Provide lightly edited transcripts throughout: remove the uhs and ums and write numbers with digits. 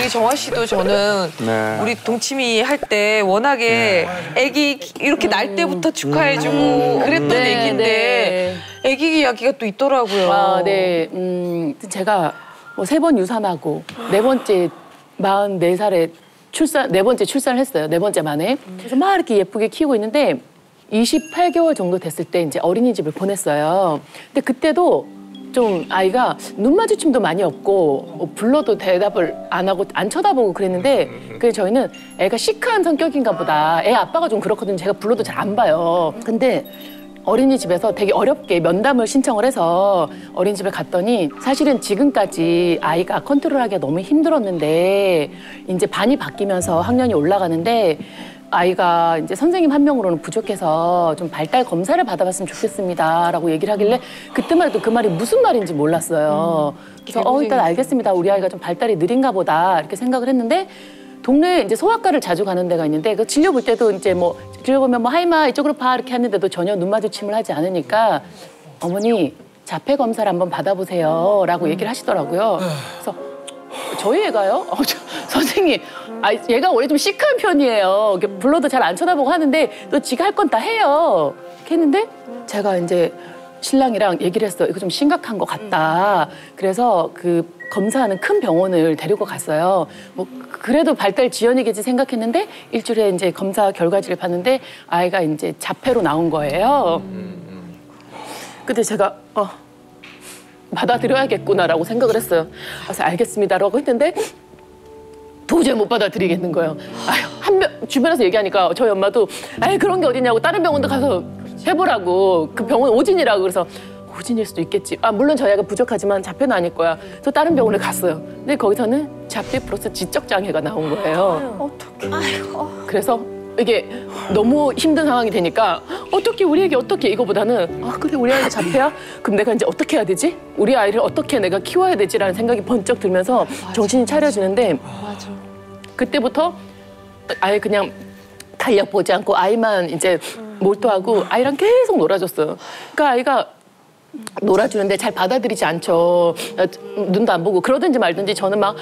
우리 정화 씨도 저는 네. 우리 동치미 할 때 워낙에 애기 이렇게 날 때부터 축하해주고 그랬던 애기인데 애기 이야기가 또 있더라고요. 아, 네. 제가 뭐 3번 유산하고 4번째 44살에 네 번째 출산을 했어요. 4번째 만에. 그래서 막 이렇게 예쁘게 키우고 있는데 28개월 정도 됐을 때 이제 어린이집을 보냈어요. 근데 그때도 좀 아이가 눈 마주침도 많이 없고 뭐 불러도 대답을 안 하고 안 쳐다보고 그랬는데 그래서 저희는 애가 시크한 성격인가 보다. 애 아빠가 좀 그렇거든요. 제가 불러도 잘 안 봐요. 근데 어린이집에서 되게 어렵게 면담을 신청을 해서 어린이집에 갔더니 사실은 지금까지 아이가 컨트롤하기가 너무 힘들었는데 이제 반이 바뀌면서 학년이 올라가는데 아이가 이제 선생님 한 명으로는 부족해서 좀 발달 검사를 받아봤으면 좋겠습니다라고 얘기를 하길래 그때만 해도 그 말이 무슨 말인지 몰랐어요. 그래서 일단 알겠습니다. 우리 아이가 좀 발달이 느린가 보다 이렇게 생각을 했는데 동네에 이제 소아과를 자주 가는 데가 있는데 그 진료 볼 때도 이제 뭐 진료 보면 뭐 하이마 이쪽으로 봐 이렇게 하는데도 전혀 눈 마주침을 하지 않으니까 어머니 자폐 검사를 한번 받아보세요라고 얘기를 하시더라고요. 그래서 저희 애가요? 선생님, 얘가 원래 좀 시크한 편이에요. 불러도 잘 안 쳐다보고 하는데 또 지가 할 건 다 해요. 이렇게 했는데 제가 이제 신랑이랑 얘기를 했어요. 이거 좀 심각한 것 같다. 그래서 그 검사하는 큰 병원을 데리고 갔어요. 뭐 그래도 발달 지연이겠지 생각했는데 일주일에 이제 검사 결과지를 봤는데 아이가 이제 자폐로 나온 거예요. 근데 제가 받아들여야겠구나라고 생각을 했어요. 그래서 알겠습니다라고 했는데 도저히 못 받아들이겠는 거예요. 주변에서 얘기하니까 저희 엄마도 그런 게 어디냐고 다른 병원도 가서 해보라고. 그 병원 오진이라고. 그래서 오진일 수도 있겠지. 물론 저희 아이가 부족하지만 자폐는 아닐 거야. 또 다른 병원을 갔어요. 근데 거기서는 자폐 플러스 지적 장애가 나온 거예요. 어떡해. 그래서 이게 너무 힘든 상황이 되니까 어떻게 우리 애기 어떻게 이거보다는 그래 우리 아이가 자폐야? 그럼 내가 이제 어떻게 해야 되지? 우리 아이를 어떻게 내가 키워야 되지라는 생각이 번쩍 들면서 정신이 차려지는데 그때부터 아예 그냥 달려보지 않고 아이만 이제 몰두하고 아이랑 계속 놀아줬어요. 그러니까 아이가 놀아주는데 잘 받아들이지 않죠. 눈도 안 보고 그러든지 말든지 저는 막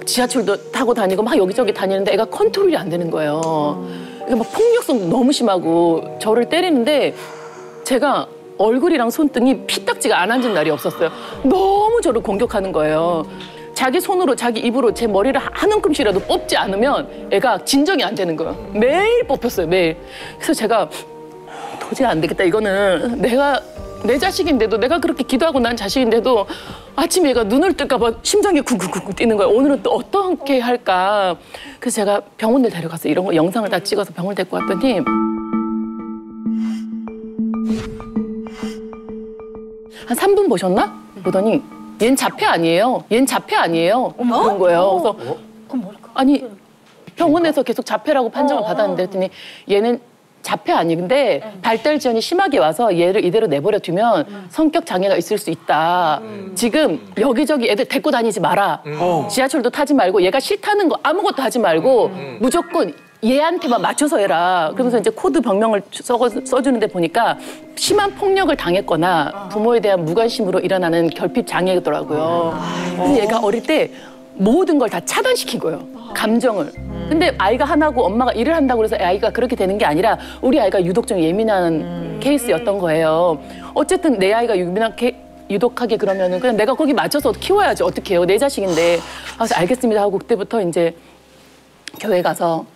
지하철도 타고 다니고 막 여기저기 다니는데 애가 컨트롤이 안 되는 거예요. 그러니까 막 폭력성도 너무 심하고 저를 때리는데 제가 얼굴이랑 손등이 피딱지가 안 앉은 날이 없었어요. 너무 저를 공격하는 거예요. 자기 손으로 자기 입으로 제 머리를 한 움큼씩이라도 뽑지 않으면 애가 진정이 안 되는 거예요. 매일 뽑혔어요, 매일. 그래서 제가 도저히 안 되겠다. 이거는 내 자식인데도 내가 그렇게 기도하고 난 자식인데도 아침에 얘가 눈을 뜰까 봐 심장이 쿵쿵쿵 뛰는 거예요. 오늘은 또 어떻게 할까. 그래서 제가 병원에 데려가서 이런 거 영상을 다 찍어서 병원을 데리고 왔더니 한 3분 보셨나? 보더니 얜 자폐 아니에요. 얜 자폐 아니에요. 그런 거예요. 그래서 아니 병원에서 계속 자폐라고 판정을 받았는데 했더니 얘는 자폐 아닌데 발달 지연이 심하게 와서 얘를 이대로 내버려 두면 성격 장애가 있을 수 있다. 지금 여기저기 애들 데리고 다니지 마라. 지하철도 타지 말고 얘가 싫다는 거 아무것도 하지 말고 무조건 얘한테만 맞춰서 해라. 그러면서 이제 코드 병명을 써주는데 보니까 심한 폭력을 당했거나 부모에 대한 무관심으로 일어나는 결핍 장애더라고요. 근데 얘가 어릴 때 모든 걸 다 차단시킨 거예요. 감정을. 근데 아이가 하나고 엄마가 일을 한다고 해서 아이가 그렇게 되는 게 아니라 우리 아이가 유독 좀 예민한 케이스였던 거예요. 어쨌든 내 아이가 유독하게 그러면은 그냥 내가 거기 맞춰서 키워야지. 어떻게 해요? 내 자식인데. 그래서 알겠습니다 하고 그때부터 이제 교회 가서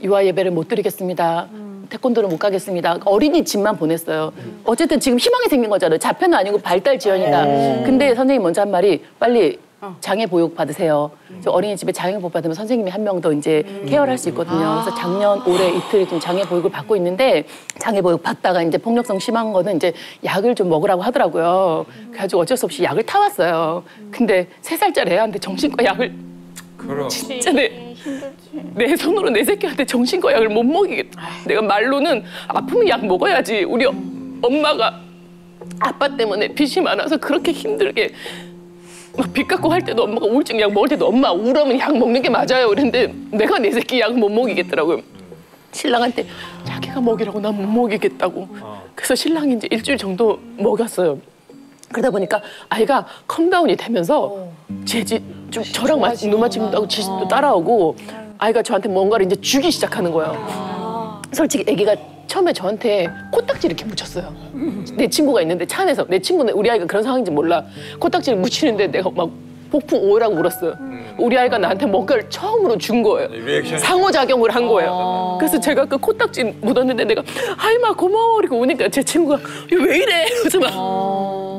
유아 예배를 못 드리겠습니다. 태권도를 못 가겠습니다. 어린이집만 보냈어요. 어쨌든 지금 희망이 생긴 거잖아요. 자폐는 아니고 발달 지연이다. 근데 선생님 먼저 한 말이 빨리 장애 보육 받으세요. 어린이집에 장애 보육 받으면 선생님이 한 명 더 이제 케어를 할 수 있거든요. 그래서 작년 올해 이틀 좀 장애 보육을 받고 있는데 장애 보육 받다가 이제 폭력성 심한 거는 이제 약을 좀 먹으라고 하더라고요. 그래가지고 어쩔 수 없이 약을 타왔어요. 근데 3살짜리 애한테 정신과 약을 진짜 내 손으로 내 새끼한테 정신과 약을 못 먹이겠다. 내가 말로는 아프면 약 먹어야지. 우리 엄마가 아빠 때문에 빚이 많아서 그렇게 힘들게 막 빚 갚고 할 때도 엄마가 우울증 약 먹을 때도 엄마 우울하면 약 먹는 게 맞아요. 그랬는데 내가 내 새끼 약 못 먹이겠더라고요. 신랑한테 자기가 먹이라고 난 못 먹이겠다고. 그래서 신랑이 이제 일주일 정도 먹였어요. 그러다 보니까 아이가 컴다운이 되면서 좀 저랑 눈 맞춤도 지식도 따라오고 아이가 저한테 뭔가를 이제 주기 시작하는 거예요. 솔직히 아기가 처음에 저한테 코딱지 이렇게 묻혔어요. 내 친구가 있는데 차 안에서 내 친구는 우리 아이가 그런 상황인지 몰라. 코딱지를 묻히는데 내가 막 폭풍 오라고 울었어요. 우리 아이가 나한테 뭔가를 처음으로 준 거예요. 상호작용을 한 거예요. 그래서 제가 그 코딱지 묻었는데 내가 하이마 고마워 이렇게 우니까 제 친구가 왜 이래? 그래서 막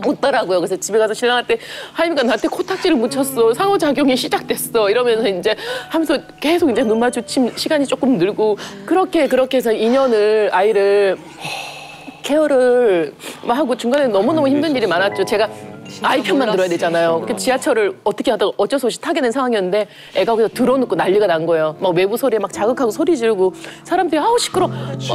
웃더라고요. 그래서 집에 가서 신랑한테 하이미가 나한테 코딱지를 묻혔어. 상호작용이 시작됐어. 이러면서 이제 하면서 계속 이제 눈 마주침 시간이 조금 늘고 그렇게 해서 2년을 아이를 케어를 하고 중간에 너무너무 힘든 일이 많았죠. 제가 아이 편만 들어야 되잖아요. 지하철을 어떻게 하다가 어쩔 수 없이 타게 된 상황이었는데 애가 거기서 들어놓고 난리가 난 거예요. 막 외부 소리에 막 자극하고 소리 지르고 사람들이 아우 시끄러.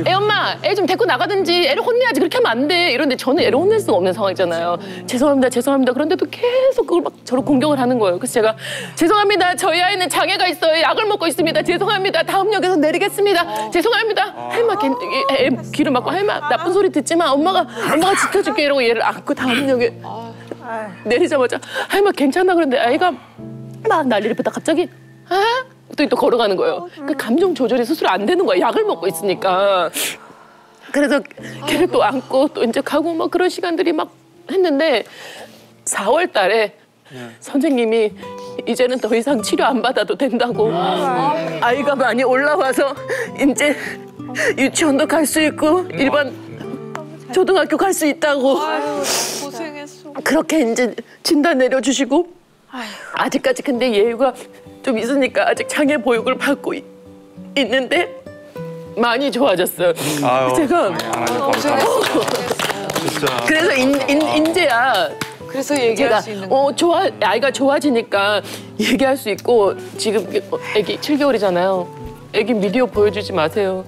애 엄마 애 좀 데리고 나가든지 애를 혼내야지 그렇게 하면 안 돼. 이런데 저는 애를 혼낼 수가 없는 상황이잖아요. 죄송합니다. 그런데도 계속 그걸 막 저를 공격을 하는 거예요. 그래서 제가 죄송합니다. 저희 아이는 장애가 있어요. 약을 먹고 있습니다. 죄송합니다. 다음 역에서 내리겠습니다. 죄송합니다. 할마 애 귀를 막고 할마 나쁜 소리 듣지 마. 엄마가 지켜줄게 이러고 얘를 안고 다음 역에 내리자마자 할머 괜찮아 그런데 아이가 막 난리를 피다 갑자기 또 걸어가는 거예요. 그 감정 조절이 스스로 안 되는 거야. 약을 먹고 있으니까. 그래서 걔를 또 안고 또 이제 가고 막 그런 시간들이 막 했는데 4월 달에 선생님이 이제는 더 이상 치료 안 받아도 된다고 아이가 많이 올라와서 이제 유치원도 갈 수 있고 일반 초등학교 갈 수 있다고. 고생했어. 그렇게 이제 진단 내려주시고 아직까지 근데 예유가 좀 있으니까 아직 장애 보육을 받고 있는데 많이 좋아졌어요. 제가 진짜. 그래서 인제야. 그래서 얘기할 수 있는 거. 아이가 좋아지니까 얘기할 수 있고 지금 애기 7개월이잖아요. 애기 미디어 보여주지 마세요.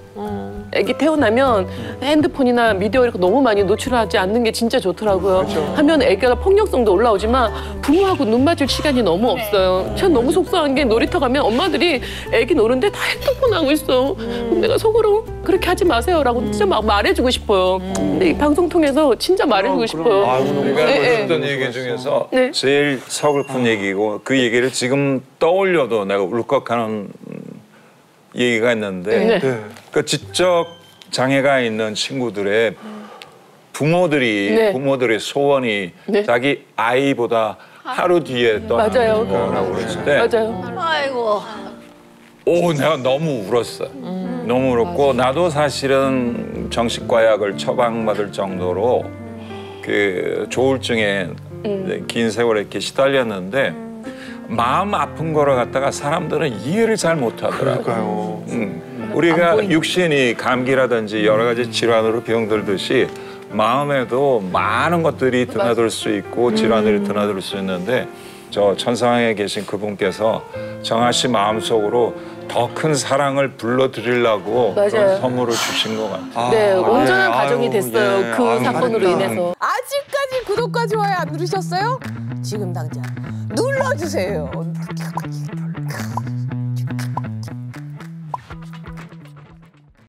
애기 태어나면 핸드폰이나 미디어 이렇게 너무 많이 노출하지 않는 게 진짜 좋더라고요. 하면 애기가 폭력성도 올라오지만 부모하고 눈 맞을 시간이 너무 없어요. 전 너무 속상한 게 놀이터 가면 엄마들이 애기 노는데 다 핸드폰 하고 있어. 내가 속으로 그렇게 하지 마세요라고 진짜 막 말해주고 싶어요. 근데 이 방송 통해서 진짜 말해주고 싶어요. 우리가 했던 얘기 중에서 제일 서글픈 얘기고 그 얘기를 지금 떠올려도 내가 울컥하는 얘기가 있는데 그 지적 장애가 있는 친구들의 부모들의 소원이 자기 아이보다 하루 뒤에 떠나는 거라고 그랬을 때 아이고. 내가 너무 울었어. 너무 울었고 나도 사실은 정신과약을 처방받을 정도로 그 조울증에 긴 세월 이렇게 시달렸는데 마음 아픈 거를 갖다가 사람들은 이해를 잘 못하더라고요. 그러니까요. 우리가 육신이 감기라든지 여러 가지 질환으로 병들듯이 마음에도 많은 것들이 드나들 수 있고 질환들이 드나들 수 있는데 저 천상에 계신 그분께서 정아 씨 마음속으로 더 큰 사랑을 불러드리려고 그런 선물을 주신 것 같아요. 네, 온전한 가정이 됐어요. 그 사건으로 인해서. 아직까지 구독과 좋아요 안 누르셨어요? 지금 당장 눌러주세요.